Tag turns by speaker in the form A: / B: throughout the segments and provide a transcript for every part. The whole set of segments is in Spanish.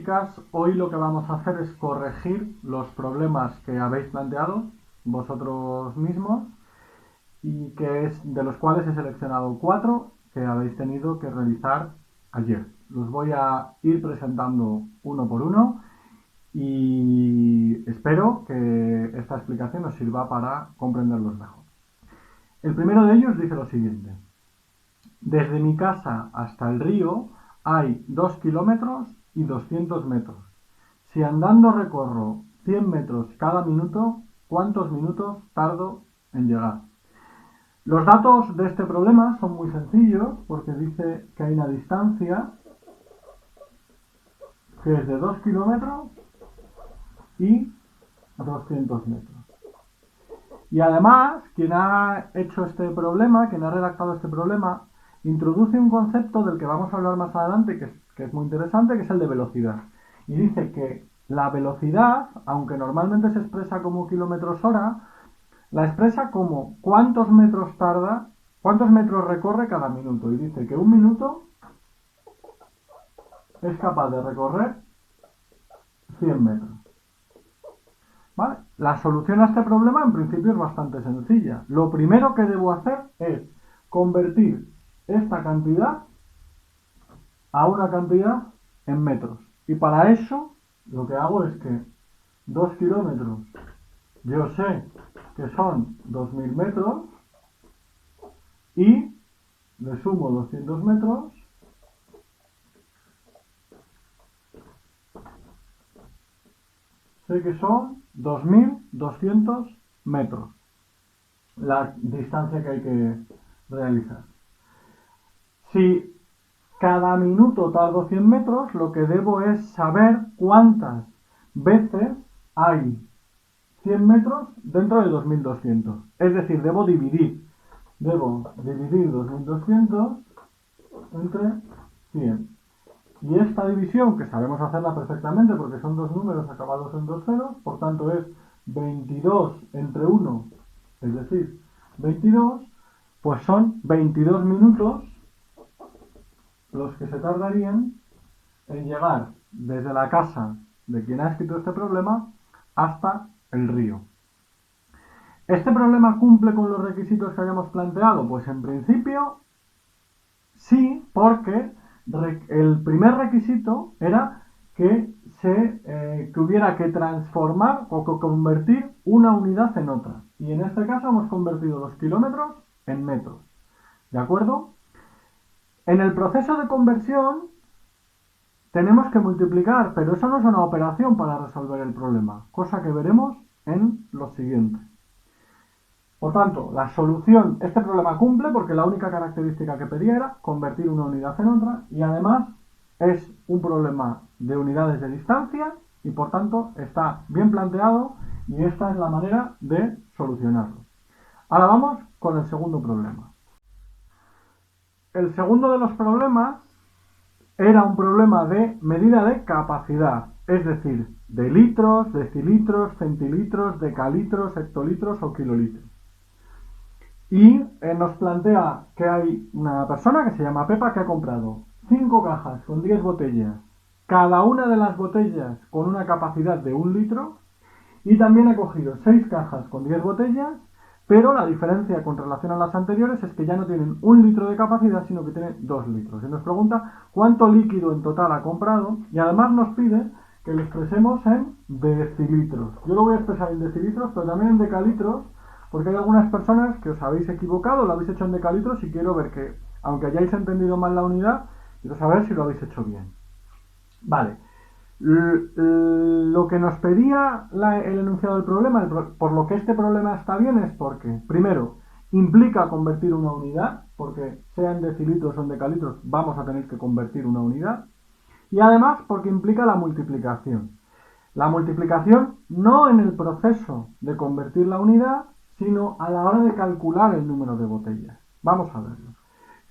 A: chicas, hoy lo que vamos a hacer es corregir los problemas que habéis planteado vosotros mismos y de los cuales he seleccionado 4 que habéis tenido que realizar ayer. Los voy a ir presentando uno por uno y espero que esta explicación os sirva para comprenderlos mejor. El primero de ellos dice lo siguiente: desde mi casa hasta el río hay 2 kilómetros y 200 metros. Si andando recorro 100 metros cada minuto, ¿cuántos minutos tardo en llegar? Los datos de este problema son muy sencillos porque dice que hay una distancia que es de 2 kilómetros y 200 metros. Y además, quien ha hecho este problema, quien ha redactado este problema, introduce un concepto del que vamos a hablar más adelante, que es muy interesante, que es el de velocidad. Y dice que la velocidad, aunque normalmente se expresa como kilómetros hora, la expresa como cuántos metros recorre cada minuto. Y dice que un minuto es capaz de recorrer 100 metros. ¿Vale? La solución a este problema en principio es bastante sencilla. Lo primero que debo hacer es convertir esta cantidad a una cantidad en metros. Y para eso lo que hago es que 2 kilómetros yo sé que son 2000 metros y le sumo 200 metros sé que son 2200 metros la distancia que hay que realizar. Si cada minuto tardo 100 metros, lo que debo es saber cuántas veces hay 100 metros dentro de 2200. Es decir, debo dividir 2200 entre 100. Y esta división, que sabemos hacerla perfectamente porque son dos números acabados en dos ceros, por tanto es 22 entre 1, es decir, 22, pues son 22 minutos los que se tardarían en llegar desde la casa de quien ha escrito este problema hasta el río. ¿Este problema cumple con los requisitos que habíamos planteado? Pues en principio sí, porque el primer requisito era que hubiera que transformar o convertir una unidad en otra. Y en este caso hemos convertido los kilómetros en metros. ¿De acuerdo? En el proceso de conversión tenemos que multiplicar, pero eso no es una operación para resolver el problema, cosa que veremos en lo siguiente. Por tanto, la solución, este problema cumple porque la única característica que pedía era convertir una unidad en otra y además es un problema de unidades de distancia y por tanto está bien planteado y esta es la manera de solucionarlo. Ahora vamos con el segundo problema. El segundo de los problemas era un problema de medida de capacidad, es decir, de litros, decilitros, centilitros, decalitros, hectolitros o kilolitros. Y nos plantea que hay una persona que se llama Pepa que ha comprado 5 cajas con 10 botellas, cada una de las botellas con una capacidad de 1 litro, y también ha cogido 6 cajas con 10 botellas, pero la diferencia con relación a las anteriores es que ya no tienen 1 litro de capacidad, sino que tienen 2 litros. Y nos pregunta cuánto líquido en total ha comprado y además nos pide que lo expresemos en decilitros. Yo lo voy a expresar en decilitros, pero también en decalitros, porque hay algunas personas que os habéis equivocado, lo habéis hecho en decalitros y quiero ver que, aunque hayáis entendido mal la unidad, quiero saber si lo habéis hecho bien. Vale. Lo que nos pedía el enunciado del problema, por lo que este problema está bien, es porque, primero, implica convertir una unidad, porque sea en decilitros o en decalitros, vamos a tener que convertir una unidad, y además porque implica la multiplicación. La multiplicación no en el proceso de convertir la unidad, sino a la hora de calcular el número de botellas. Vamos a verlo.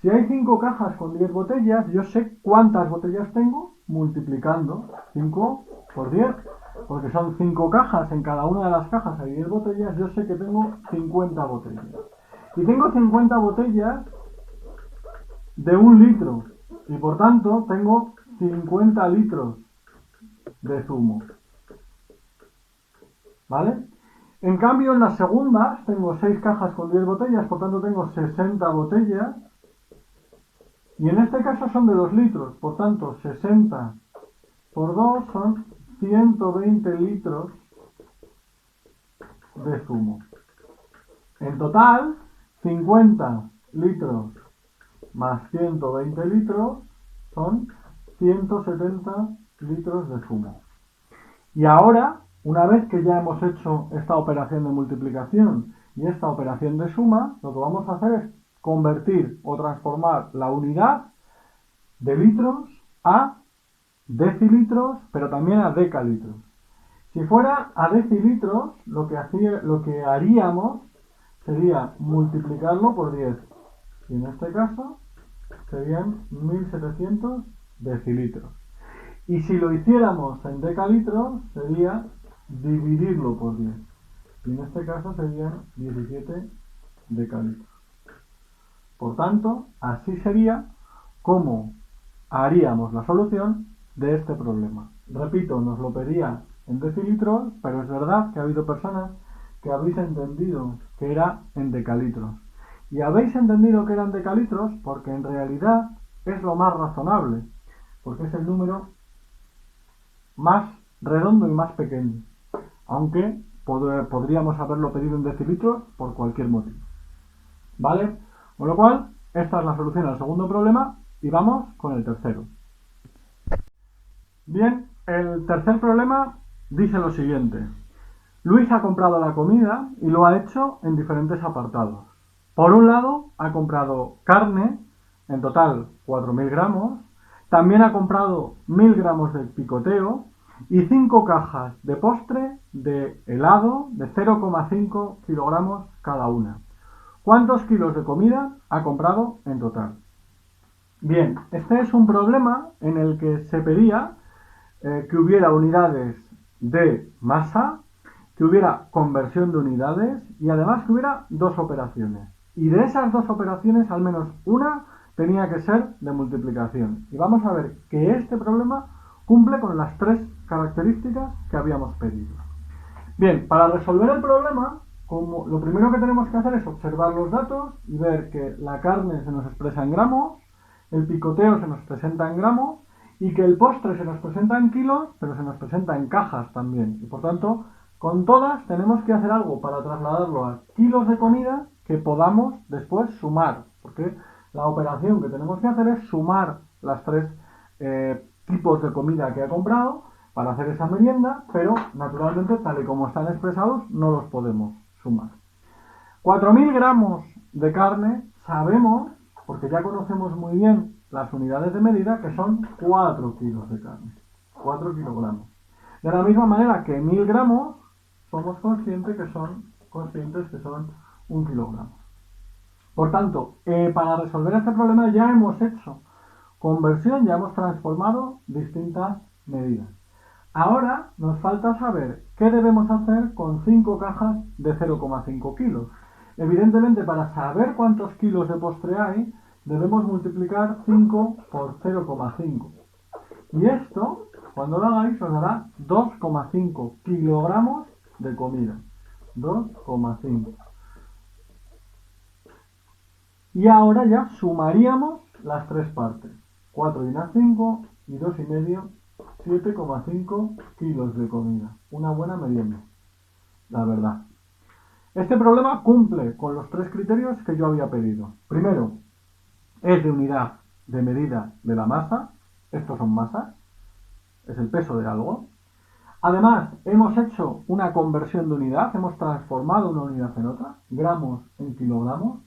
A: Si hay 5 cajas con 10 botellas, yo sé cuántas botellas tengo multiplicando 5 por 10, porque son 5 cajas, en cada una de las cajas hay 10 botellas, yo sé que tengo 50 botellas. Y tengo 50 botellas de 1 litro, y por tanto tengo 50 litros de zumo. ¿Vale? En cambio, en las segundas tengo 6 cajas con 10 botellas, por tanto tengo 60 botellas. Y en este caso son de 2 litros, por tanto 60 por 2 son 120 litros de zumo. En total, 50 litros más 120 litros son 170 litros de zumo. Y ahora, una vez que ya hemos hecho esta operación de multiplicación y esta operación de suma, lo que vamos a hacer es convertir o transformar la unidad de litros a decilitros, pero también a decalitros. Si fuera a decilitros, lo que haríamos sería multiplicarlo por 10. Y en este caso serían 1700 decilitros. Y si lo hiciéramos en decalitros, sería dividirlo por 10. Y en este caso serían 17 decalitros. Por tanto, así sería como haríamos la solución de este problema. Repito, nos lo pedía en decilitros, pero es verdad que ha habido personas que habéis entendido que era en decalitros. Y habéis entendido que eran decalitros porque en realidad es lo más razonable, porque es el número más redondo y más pequeño, aunque podríamos haberlo pedido en decilitros por cualquier motivo. ¿Vale? Con lo cual, esta es la solución al segundo problema y vamos con el tercero. Bien, el tercer problema dice lo siguiente. Luis ha comprado la comida y lo ha hecho en diferentes apartados. Por un lado, ha comprado carne, en total 4.000 gramos, también ha comprado 1.000 gramos de picoteo y 5 cajas de postre de helado de 0,5 kilogramos cada una. ¿Cuántos kilos de comida ha comprado en total? Bien, este es un problema en el que se pedía que hubiera unidades de masa, que hubiera conversión de unidades y además que hubiera dos operaciones. Y de esas dos operaciones, al menos una tenía que ser de multiplicación. Y vamos a ver que este problema cumple con las tres características que habíamos pedido. Bien, para resolver el problema, lo primero que tenemos que hacer es observar los datos y ver que la carne se nos expresa en gramos, el picoteo se nos presenta en gramos y que el postre se nos presenta en kilos, pero se nos presenta en cajas también. Y por tanto, con todas tenemos que hacer algo para trasladarlo a kilos de comida que podamos después sumar, porque la operación que tenemos que hacer es sumar las tres tipos de comida que ha comprado para hacer esa merienda, pero naturalmente, tal y como están expresados, no los podemos sumar. 4.000 gramos de carne sabemos, porque ya conocemos muy bien las unidades de medida, que son 4 kilos de carne, 4 kilogramos. De la misma manera que 1.000 gramos somos conscientes que son 1 kilogramo. Por tanto, para resolver este problema ya hemos hecho conversión, ya hemos transformado distintas medidas. Ahora nos falta saber qué debemos hacer con 5 cajas de 0,5 kilos. Evidentemente, para saber cuántos kilos de postre hay, debemos multiplicar 5 por 0,5. Y esto, cuando lo hagáis, os dará 2,5 kilogramos de comida. 2,5. Y ahora ya sumaríamos las tres partes. 4 y una 5 y 2,5, 7,5 kilos de comida. Una buena merienda, la verdad. Este problema cumple con los tres criterios que yo había pedido. Primero, es de unidad de medida de la masa. Estos son masas. Es el peso de algo. Además, hemos hecho una conversión de unidad. Hemos transformado una unidad en otra. Gramos en kilogramos.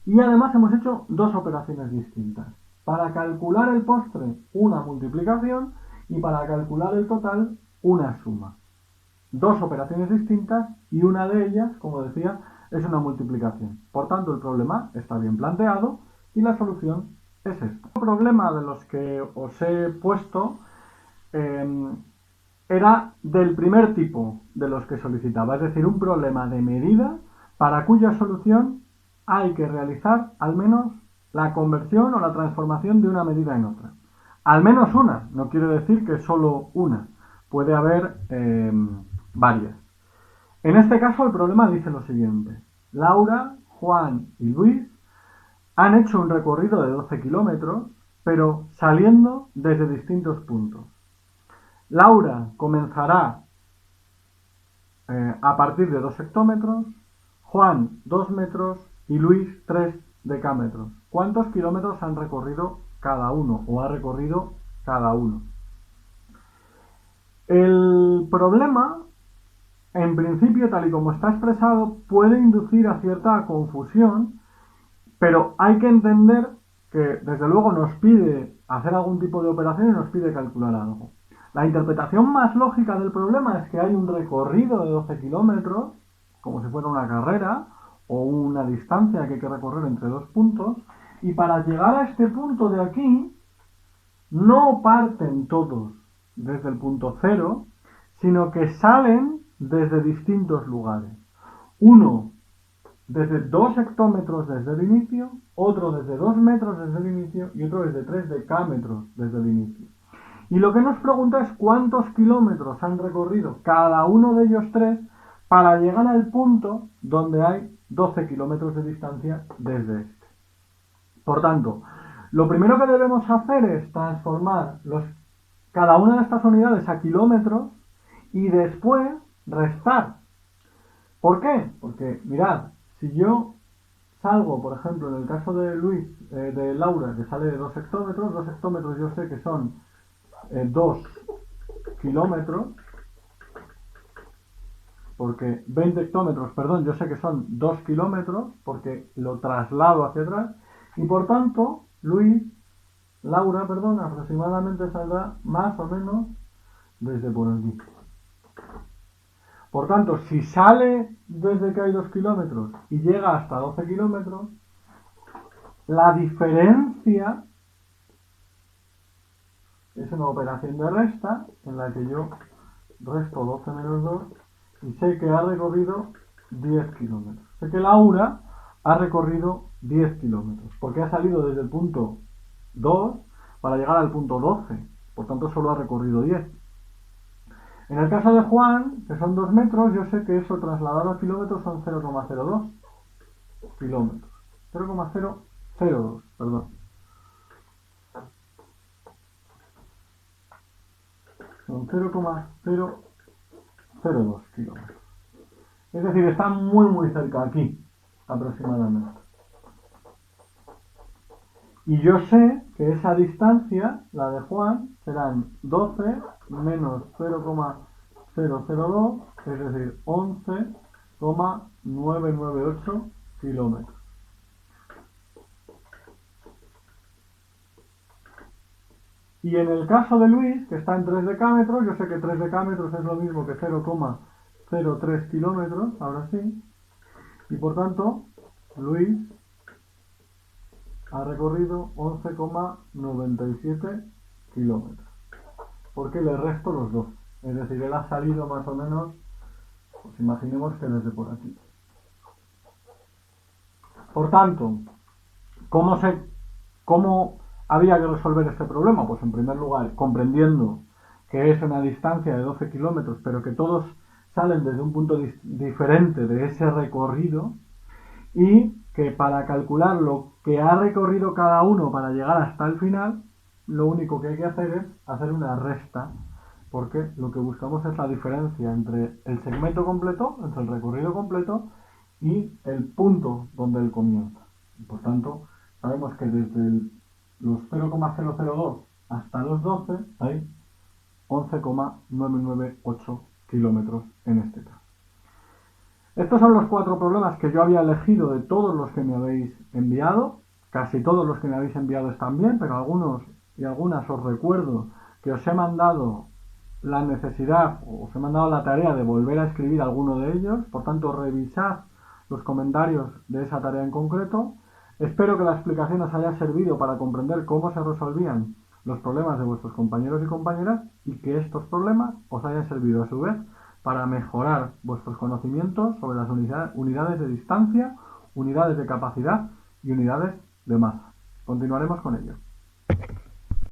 A: Y además hemos hecho dos operaciones distintas. Para calcular el postre, una multiplicación. Y para calcular el total, una suma. Dos operaciones distintas y una de ellas, como decía, es una multiplicación. Por tanto, el problema está bien planteado y la solución es esta. El problema de los que os he puesto era del primer tipo de los que solicitaba, es decir, un problema de medida para cuya solución hay que realizar al menos la conversión o la transformación de una medida en otra. Al menos una, no quiere decir que solo una, puede haber varias. En este caso el problema dice lo siguiente. Laura, Juan y Luis han hecho un recorrido de 12 kilómetros, pero saliendo desde distintos puntos. Laura comenzará a partir de 2 hectómetros, Juan 2 metros y Luis 3 decámetros. ¿Cuántos kilómetros han recorrido cada uno o ha recorrido cada uno? El problema, en principio, tal y como está expresado, puede inducir a cierta confusión, pero hay que entender que, desde luego, nos pide hacer algún tipo de operación y nos pide calcular algo. La interpretación más lógica del problema es que hay un recorrido de 12 kilómetros, como si fuera una carrera o una distancia que hay que recorrer entre dos puntos, y para llegar a este punto de aquí, no parten todos desde el punto cero, sino que salen desde distintos lugares. Uno desde 2 hectómetros desde el inicio, otro desde 2 metros desde el inicio y otro desde 3 decámetros desde el inicio. Y lo que nos pregunta es cuántos kilómetros han recorrido cada uno de ellos tres para llegar al punto donde hay 12 kilómetros de distancia desde este. Por tanto, lo primero que debemos hacer es transformar cada una de estas unidades a kilómetros y después restar. ¿Por qué? Porque, mirad, si yo salgo, por ejemplo, en el caso de de Laura, que sale de 2 hectómetros yo sé que son 2 kilómetros, porque 20 hectómetros, perdón, yo sé que son 2 kilómetros, porque lo traslado hacia atrás, y por tanto, Laura, aproximadamente saldrá más o menos desde por aquí. Por tanto, si sale desde que hay 2 kilómetros y llega hasta 12 kilómetros, la diferencia es una operación de resta en la que yo resto 12 menos 2 y sé que ha recorrido 10 kilómetros. Sé que Laura ha recorrido 10 kilómetros porque ha salido desde el punto 2 para llegar al punto 12. Por tanto, solo ha recorrido 10. En el caso de Juan, que son 2 metros, yo sé que eso trasladado a kilómetros son 0,02 kilómetros. 0,002, perdón. Son 0,002 kilómetros. Es decir, está muy cerca aquí, aproximadamente. Y yo sé que esa distancia, la de Juan, serán 12 menos 0,002, es decir, 11,998 kilómetros. Y en el caso de Luis, que está en 3 decámetros, yo sé que 3 decámetros es lo mismo que 0,03 kilómetros, ahora sí, y por tanto, Luis ha recorrido 11,97 kilómetros. Porque le resto los dos. Es decir, él ha salido más o menos, pues imaginemos que desde por aquí. Por tanto, ¿cómo había que resolver este problema? Pues en primer lugar, comprendiendo que es una distancia de 12 kilómetros, pero que todos salen desde un punto diferente de ese recorrido, y que para calcular lo que ha recorrido cada uno para llegar hasta el final, lo único que hay que hacer es hacer una resta, porque lo que buscamos es la diferencia entre el segmento completo, entre el recorrido completo y el punto donde él comienza. Y por tanto, sabemos que desde los 0,002 hasta los 12 hay 11,998 kilómetros en este caso. Estos son los 4 problemas que yo había elegido de todos los que me habéis enviado. Casi todos los que me habéis enviado están bien, pero algunos y algunas os recuerdo que os he mandado la necesidad, o os he mandado la tarea de volver a escribir alguno de ellos. Por tanto, revisad los comentarios de esa tarea en concreto. Espero que la explicación os haya servido para comprender cómo se resolvían los problemas de vuestros compañeros y compañeras, y que estos problemas os hayan servido a su vez para mejorar vuestros conocimientos sobre las unidades de distancia, unidades de capacidad y unidades de masa. Continuaremos con ello.